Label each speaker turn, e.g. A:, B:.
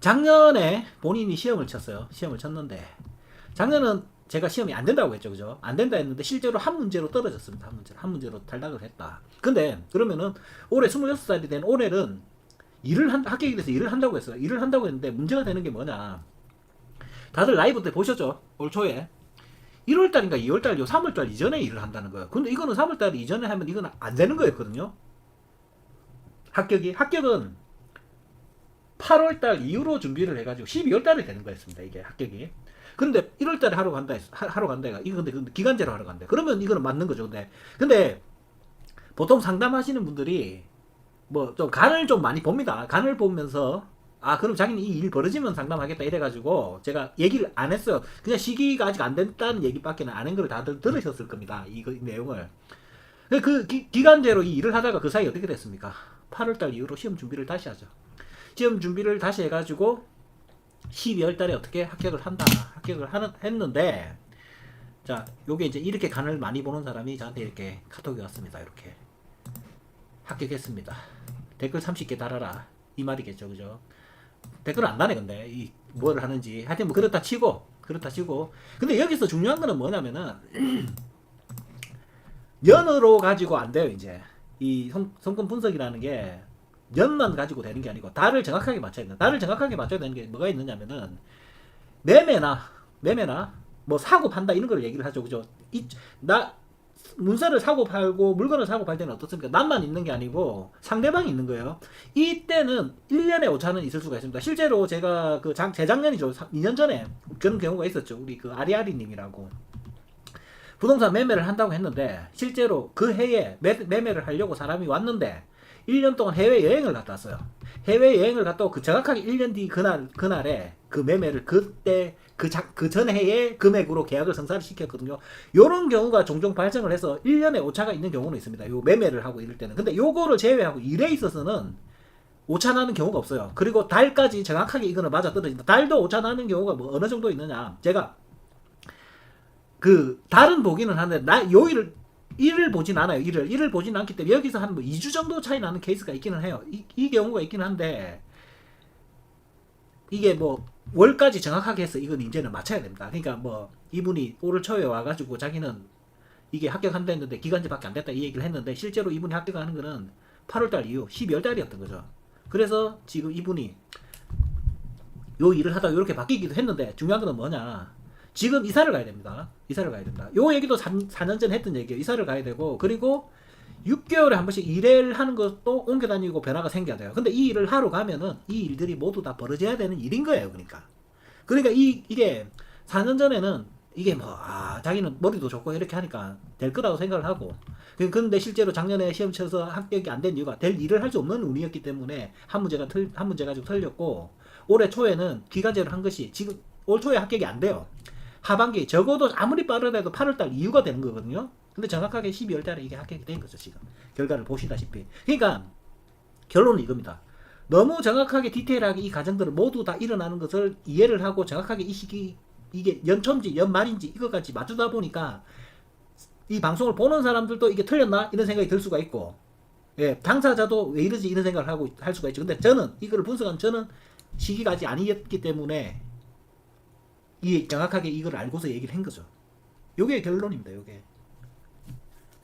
A: 작년에 본인이 시험을 쳤어요. 시험을 쳤는데 작년은 제가 시험이 안 된다고 했죠, 그죠? 안 된다 했는데 실제로 한 문제로 떨어졌습니다. 한 문제로 탈락을 했다. 근데 그러면은 올해 26살이 된 올해는 합격이 돼서 일을 한다고 했어요. 일을 한다고 했는데 문제가 되는 게 뭐냐? 다들 라이브 때 보셨죠? 올 초에 1월달인가 2월달, 3월달 이전에 일을 한다는 거예요. 근데 이거는 3월달 이전에 하면 이거는 안 되는 거였거든요. 합격은 8월달 이후로 준비를 해가지고 12월달에 되는 거였습니다. 이게 합격이. 근데 1월달에 하러 간다 하러 간다. 이거 근데 기간제로 하러 간다. 그러면 이거는 맞는 거죠. 근데 보통 상담하시는 분들이 뭐 좀 간을 좀 많이 봅니다. 간을 보면서 그럼 자기는 이 일 벌어지면 상담하겠다 이래가지고 제가 얘기를 안 했어요. 그냥 시기가 아직 안 됐다는 얘기밖에 안 한 걸 다들 들으셨을 겁니다. 이 내용을. 기간제로 이 일을 하다가 그 사이 어떻게 됐습니까? 8월달 이후로 시험 준비를 다시 하죠. 시험 준비를 다시 해가지고 12월 달에 어떻게 했는데, 자, 요게 이제 이렇게 간을 많이 보는 사람이 저한테 이렇게 카톡이 왔습니다. 이렇게. 합격했습니다. 댓글 30개 달아라. 이 말이겠죠. 그죠? 댓글 안 다네, 근데. 뭘 하는지. 하여튼 뭐 그렇다 치고. 근데 여기서 중요한 거는 뭐냐면은, 연으로 가지고 안 돼요, 이제. 이 성품 분석이라는 게, 연만 가지고 되는 게 아니고 달을 정확하게 맞춰야 된다. 달을 정확하게 맞춰야 되는 게 뭐가 있느냐면은 매매나 뭐 사고 판다 이런 걸 얘기를 하죠. 그죠? 문서를 사고 팔고 물건을 사고 팔 때는 어떻습니까? 남만 있는 게 아니고 상대방이 있는 거예요. 이때는 1년에 오차는 있을 수가 있습니다. 실제로 제가 재작년이죠. 2년 전에 그런 경우가 있었죠. 우리 아리아리 님이라고 부동산 매매를 한다고 했는데 실제로 그 해에 매매를 하려고 사람이 왔는데 1년 동안 해외여행을 갔다 왔어요. 해외여행을 갔다 오고 정확하게 1년 뒤 그날에 그 매매를 그때 그 전 해의 금액으로 계약을 성사를 시켰거든요. 요런 경우가 종종 발생을 해서 1년에 오차가 있는 경우는 있습니다. 요 매매를 하고 이럴 때는. 근데 요거를 제외하고 일에 있어서는 오차 나는 경우가 없어요. 그리고 달까지 정확하게 이거는 맞아 떨어진다. 달도 오차 나는 경우가 뭐 어느 정도 있느냐. 제가 달은 보기는 하는데 일을 보진 않아요. 일을 보진 않기 때문에 여기서 한 뭐 2주 정도 차이 나는 케이스가 있기는 해요. 이 경우가 있기는 한데 이게 뭐 월까지 정확하게 해서 이건 이제는 맞춰야 됩니다. 그러니까 뭐 이분이 올 초에 와가지고 자기는 이게 합격한다 했는데 기간제밖에 안 됐다 이 얘기를 했는데 실제로 이분이 합격하는 거는 8월달 이후 12월달이었던 거죠. 그래서 지금 이분이 요 일을 하다가 이렇게 바뀌기도 했는데 중요한 건 뭐냐, 지금 이사를 가야 됩니다. 요 얘기도 4년 전에 했던 얘기예요. 이사를 가야 되고, 그리고 6개월에 한 번씩 일을 하는 것도 옮겨 다니고 변화가 생겨야 돼요. 근데 이 일을 하러 가면은 이 일들이 모두 다 벌어져야 되는 일인 거예요. 그러니까 이게 4년 전에는 이게 자기는 머리도 좋고 이렇게 하니까 될 거라고 생각을 하고, 근데 실제로 작년에 시험 쳐서 합격이 안 된 이유가 될 일을 할 수 없는 운이었기 때문에 한 문제 가지고 틀렸고, 올해 초에는 기간제로 한 것이 지금 올 초에 합격이 안 돼요. 하반기 적어도 아무리 빠르더라도 8월달 이후가 되는 거거든요. 근데 정확하게 12월달에 이게 합격이 된 거죠. 지금 결과를 보시다시피. 그러니까 결론은 이겁니다. 너무 정확하게 디테일하게 이 과정들을 모두 다 일어나는 것을 이해를 하고 정확하게 이 시기 이게 연초인지 연말인지 이것까지 맞추다 보니까 이 방송을 보는 사람들도 이게 틀렸나 이런 생각이 들 수가 있고, 당사자도 왜 이러지 이런 생각을 할 수가 있죠. 근데 저는 이거를 분석한 저는 시기가 아직 아니었기 때문에 정확하게 이걸 알고서 얘기를 한 거죠. 요게 결론입니다. 요게.